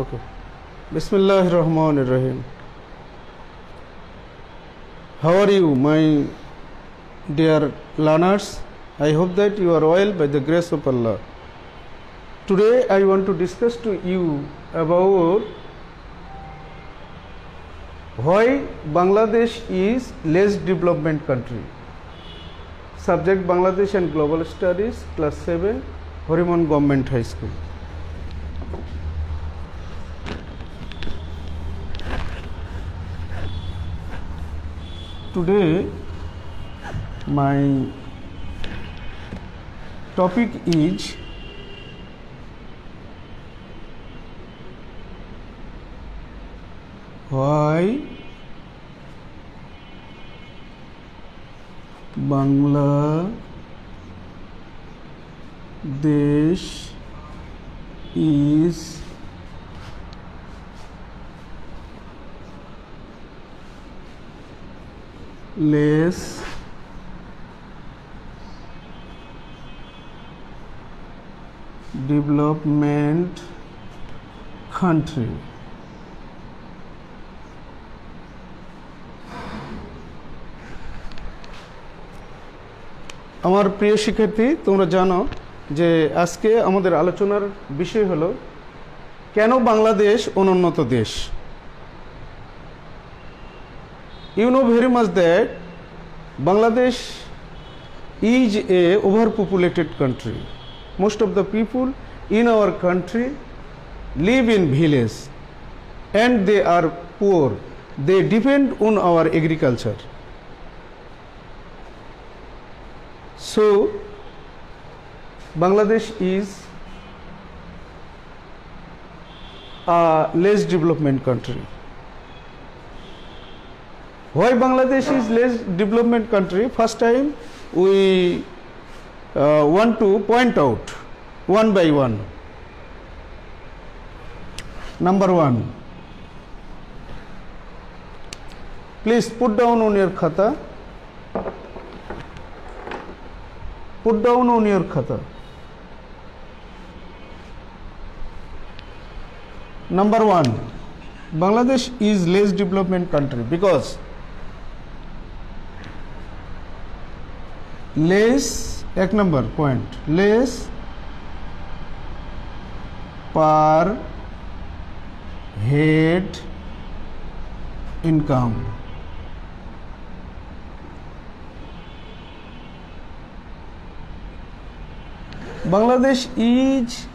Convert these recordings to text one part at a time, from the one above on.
Okay. Bismillahirrahmanirrahim. How are you, my dear learners? I hope that you are well by the grace of Allah. Today I want to discuss to you about why Bangladesh is less development country. Subject Bangladesh and Global Studies, Class 7, Horimon Government High School. Today my topic is why Bangladesh is less development country. আমার প্রিয় শিক্ষার্থী, তোমরা জানো যে আজকে আমাদের আলোচনার বিষয় হলো কেন বাংলাদেশ অনুন্নত দেশ। You know very much that Bangladesh is a overpopulated country. Most of the people in our country live in villages and they are poor. They depend on our agriculture. So Bangladesh is a less development country. Why Bangladesh is less development country? First time we want to point out one by one. Number one, please put down on your khata. Put down on your khata. Number one, Bangladesh is less development country because less, एक number point, less per head income. Bangladesh is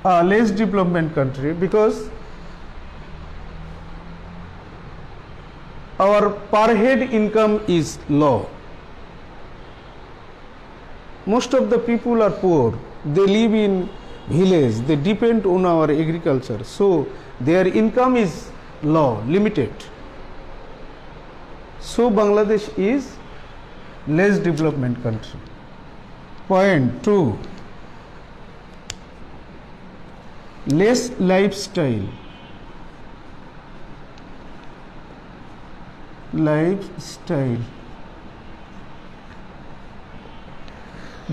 a less development country because our per head income is low. Most of the people are poor. They live in village. They depend on our agriculture. So their income is low, limited. So Bangladesh is less development country. Point 2. Less lifestyle. Lifestyle.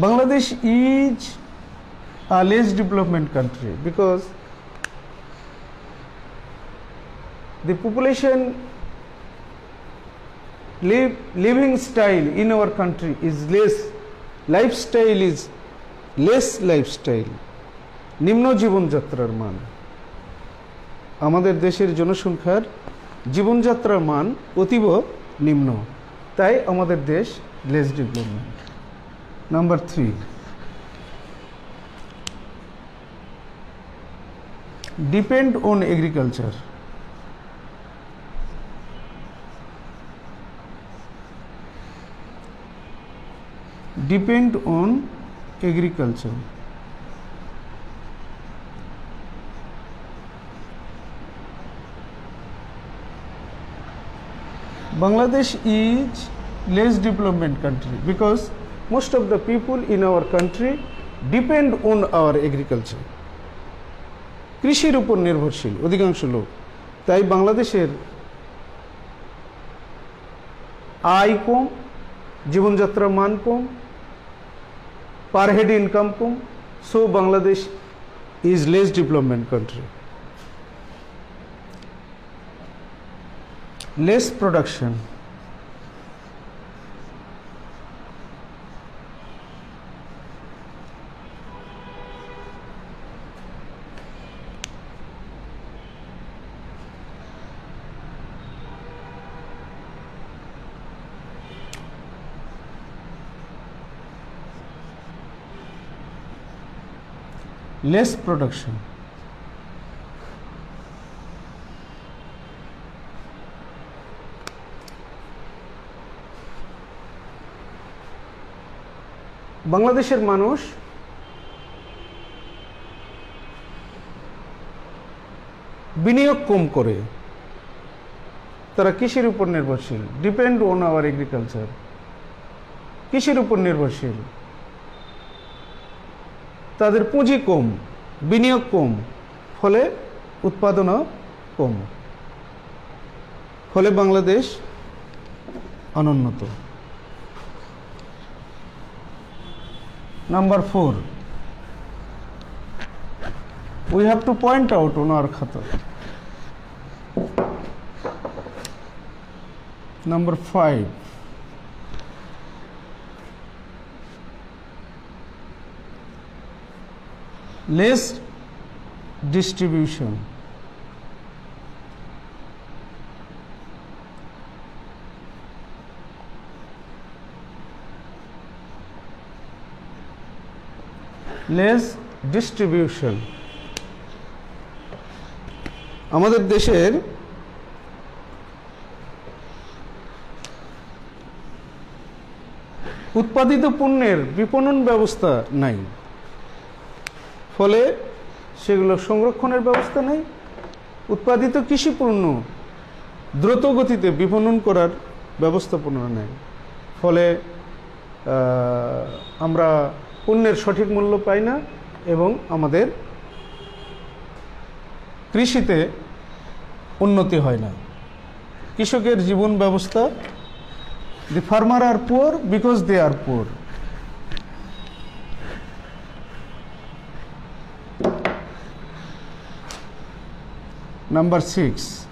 Bangladesh is a less development country because the population living style in our country is less, lifestyle is less lifestyle, নিম্ন জীবনযাত্রার মান। আমাদের দেশের জনসংখ্যার জীবনযাত্রার মান অতীব নিম্ন, তাই আমাদের দেশ less development. Number 3, depend on agriculture. Depend on agriculture. Bangladesh is less development country because most of the people in our country depend on our agriculture. কৃষির উপর নির্ভরশীল অধিকাংশ লোক, তাই বাংলাদেশের আয় কম, জীবনযাত্রার মান কম, per head income com, so Bangladesh is less development country. Less production. Less production. বাংলাদেশের মানুষ বিনিয়োগ কম করে, তারা কৃষির উপর নির্ভরশীল, ডিপেন্ড অন আওয়ার এগ্রিকালচার, কৃষির উপর নির্ভরশীল। তাদের পুঁজি কম, বিনিয়োগ কম, ফলে উৎপাদনও কম, ফলে বাংলাদেশ অনুন্নত। Number 4, we have to point out on our khata. Number 5, less distribution. Less distribution. আমাদের দেশের উৎপাদিত পণ্যের বিপণন ব্যবস্থা নাই, ফলে সেগুলো সংরক্ষণের ব্যবস্থা নেই। উৎপাদিত কৃষি পণ্য দ্রুত গতিতে বিপণন করার ব্যবস্থাপনা নেই, ফলে আমরা পণ্যের সঠিক মূল্য পাই না এবং আমাদের কৃষিতে উন্নতি হয় না। কৃষকের জীবন ব্যবস্থা, the farmer are poor because they are poor. Number 6,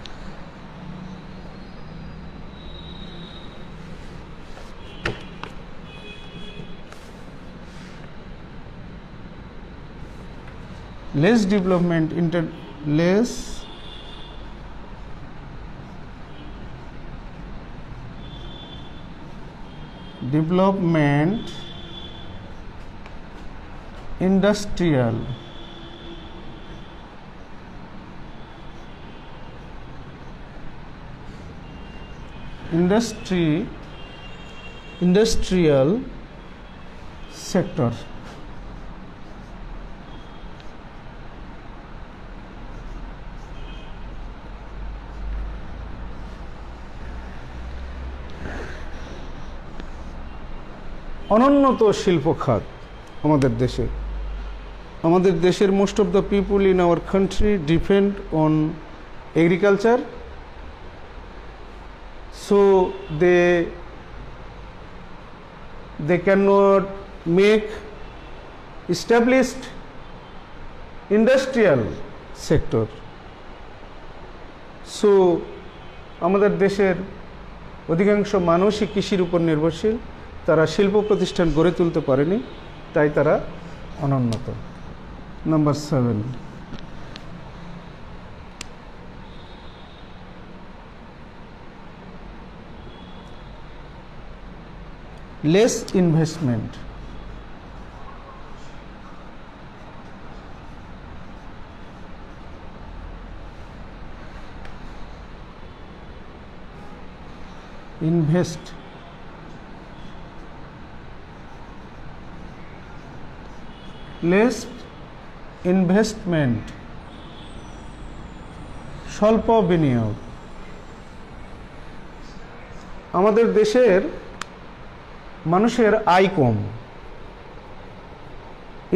less development, less development industrial sector. অনুন্নত শিল্প খাত আমাদের দেশের most of the people in our country depend on agriculture, so they cannot make established industrial sector. So আমাদের দেশের অধিকাংশ মানুষই কৃষির উপর নির্ভরশীল, তারা শিল্প প্রতিষ্ঠান গড়ে তুলতে পারেনি, তাই তারা অনুন্নত। Number 7, less investment. Invest. Less investment. স্বল্প বিনিয়োগ। আমাদের দেশের মানুষের আয় কম,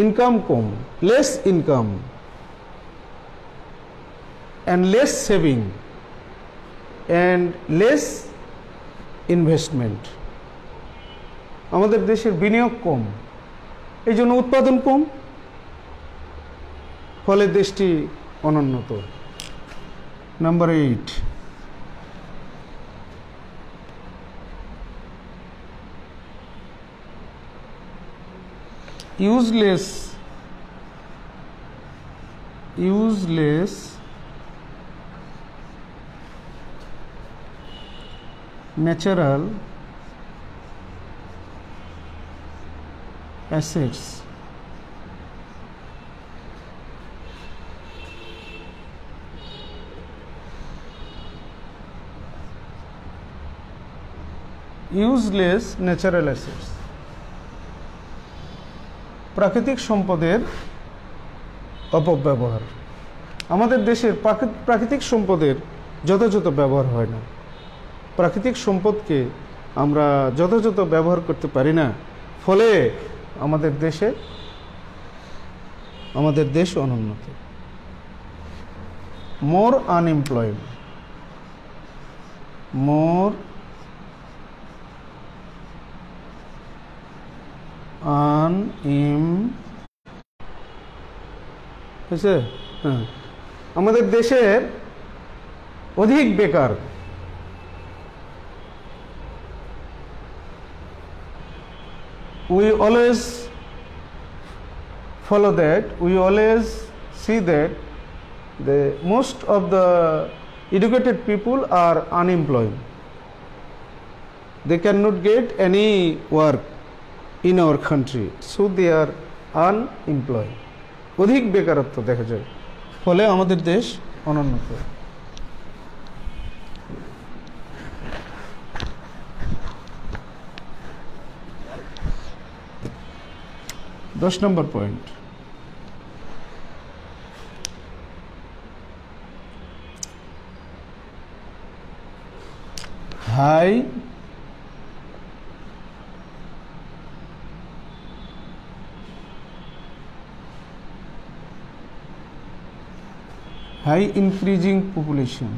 ইনকাম কম, less income and less saving and less investment. আমাদের দেশের বিনিয়োগ কম, এই জন্য উৎপাদন কম, ফলে দেশটি অনুন্নত। নাম্বার 8, useless natural assets প্রাকৃতিক সম্পদের অপব্যবহার। আমাদের দেশের প্রাকৃতিক সম্পদের যথাযথ ব্যবহার হয় না। প্রাকৃতিক সম্পদকে আমরা যথাযথ ব্যবহার করতে পারি না, ফলে আমাদের দেশ অনুন্নত। মোর আমাদের দেশের অধিক বেকার। We always follow that, we always see that the most of the educated people are unemployed. They cannot get any work in our country, so they are unemployed. অধিক বেকারত্ব দেখা যায়, ফলে আমাদের দেশ অনুন্নত। দশ নম্বর পয়েন্ট, হাই increasing population।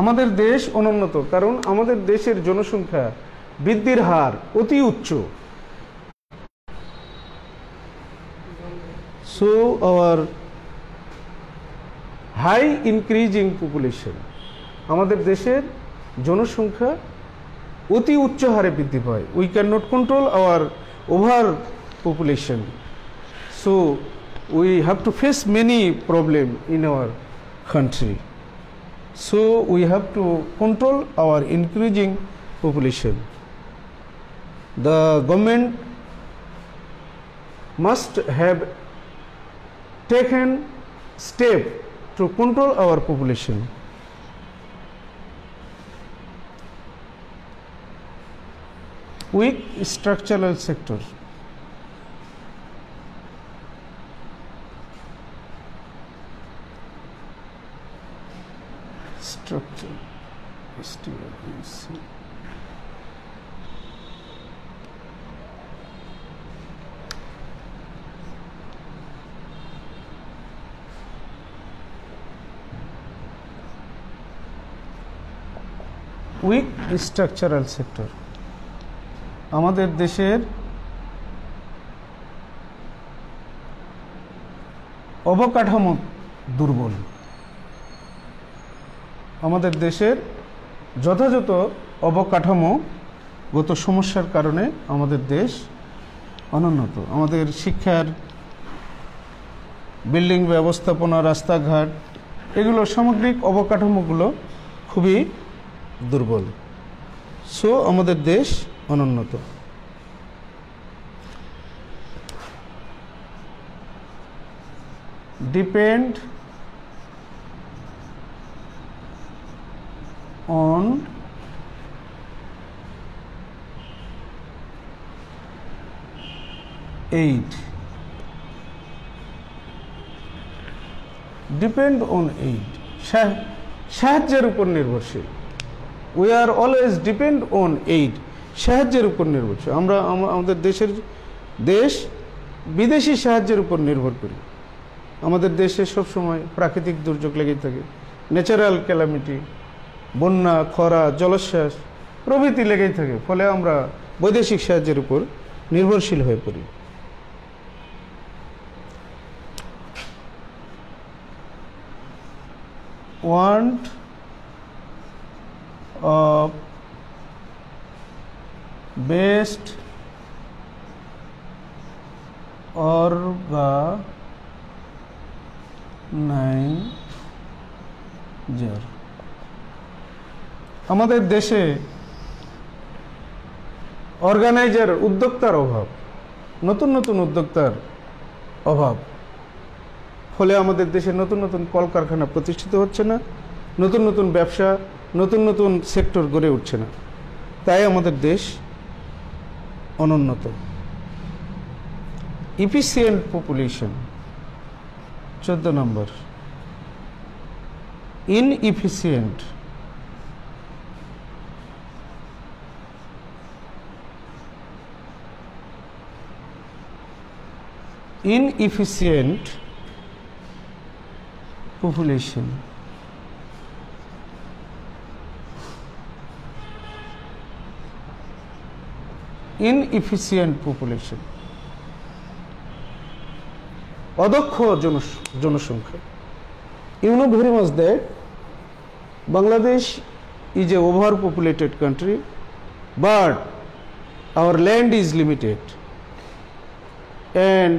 আমাদের দেশ অনুন্নত কারণ আমাদের দেশের জনসংখ্যা বৃদ্ধির হার অতি উচ্চ। So our high increasing population, আমাদের দেশের জনসংখ্যা অতি উচ্চ হারে বৃদ্ধি পায়। We cannot control our over population, so we have to face many problem in our country. So we have to control our increasing population. The government must have taken step to control our population. Weak structural sector. Structure. Weak structural sector. আমাদের দেশের অবকাঠামো দুর্বল। আমাদের দেশের যথাযথ অবকাঠামোগত সমস্যার কারণে আমাদের দেশ অনুন্নত। আমাদের শিক্ষার, বিল্ডিং ব্যবস্থাপনা, রাস্তাঘাট, এগুলো সামগ্রিক অবকাঠামোগুলো খুবই দুর্বল। সো আমাদের দেশ অনুন্নত। Depend on aid. Depend on aid. সাহায্যের উপর নির্ভরশীল। We are always depend on aid. সাহায্যের উপর নির্ভরশীল। আমরা আমাদের দেশ বিদেশি সাহায্যের উপর নির্ভর করি। আমাদের দেশে সবসময় প্রাকৃতিক দুর্যোগ লেগেই থাকে, ন্যাচারাল ক্যালামিটি, বন্যা, খরা, জলোচ্ছ্বাস, প্রভৃতি লেগেই থাকে, ফলে আমরা বৈদেশিক সাহায্যের উপর নির্ভরশীল হয়ে পড়ি। Want of best organizer, আমাদের দেশে অর্গানাইজার উদ্যোক্তার অভাব, নতুন নতুন উদ্যোক্তার অভাব, ফলে আমাদের দেশে নতুন নতুন কলকারখানা প্রতিষ্ঠিত হচ্ছে না, নতুন নতুন ব্যবসা, নতুন নতুন সেক্টর গড়ে উঠছে না, তাই আমাদের দেশ অনুন্নত। ইফিসিয়েন্ট পপুলেশন 14 নম্বর। Inefficient inefficient population, inefficient population, অদক্ষ জনসংখ্যা। You know very much that Bangladesh is a overpopulated country, but our land is limited and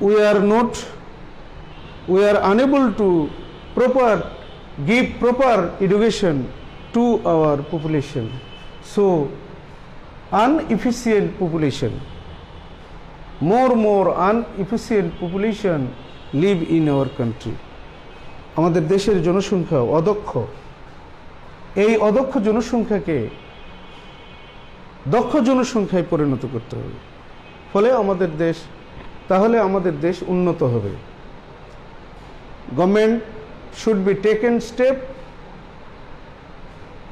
we are unable to give proper education to our population. So inefficient population, more inefficient population live in our country. আমাদের দেশের জনসংখ্যা অদক্ষ। এই অদক্ষ জনসংখ্যাকে দক্ষ জনসংখ্যায় পরিণত করতে হবে, তাহলে আমাদের দেশ উন্নত হবে। Government should be taken step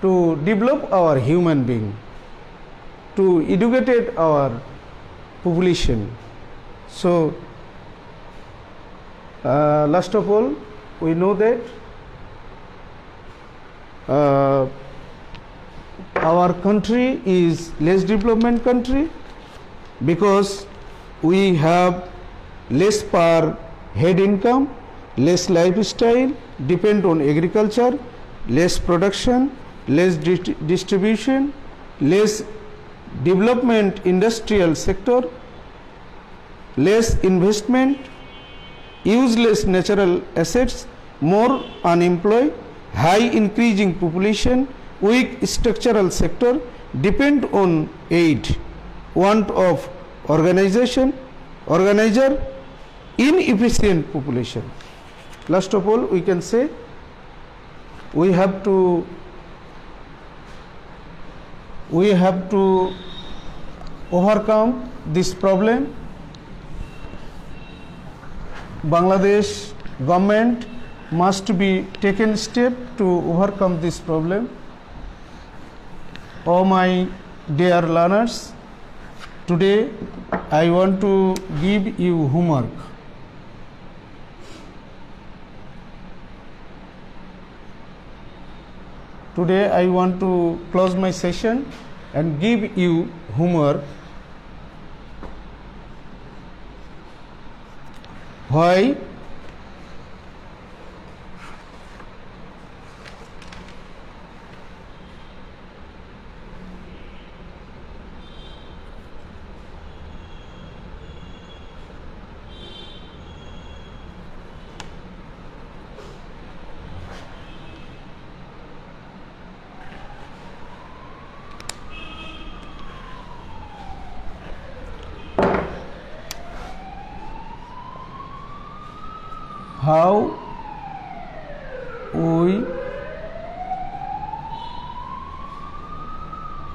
to develop our human being, to educate our population. So last of all, we know that our country is less development country because we have less per head income, less lifestyle, depend on agriculture, less production, less distribution, less development industrial sector, less investment, useless natural assets, more unemployed, high increasing population, weak structural sector, depend on aid, want of organizer, inefficient population. Last of all, we can say we have to overcome this problem. Bangladesh government must be taken step to overcome this problem. Oh my dear learners, today I want to give you homework. Today I want to close my session and give you homework. Why how we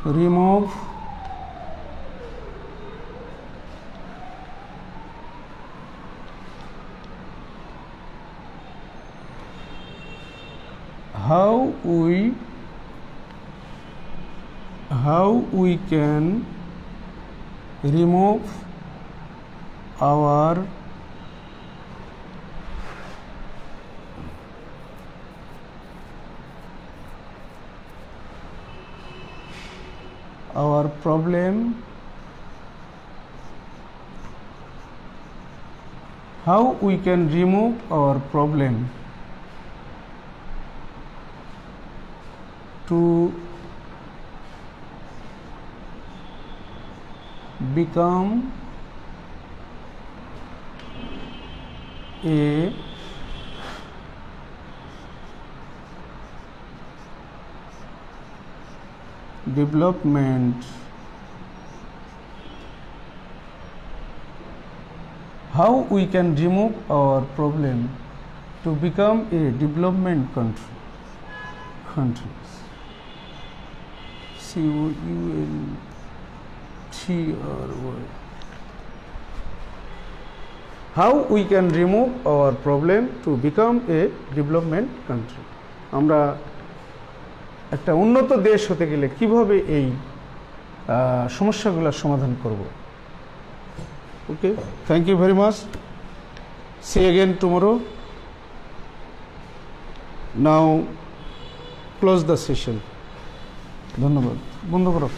remove how we can remove our our problem, how we can remove our problem to become a development, how we can remove our problem to become a development countries. COUNTRY. How we can remove our problem to become a development country. আমরা একটা উন্নত দেশ হতে গেলে কিভাবে এই সমস্যাগুলোর সমাধান করব। Okay, thank you very much. See again tomorrow. Now close the session. ধন্যবাদ। বন্ধ করো।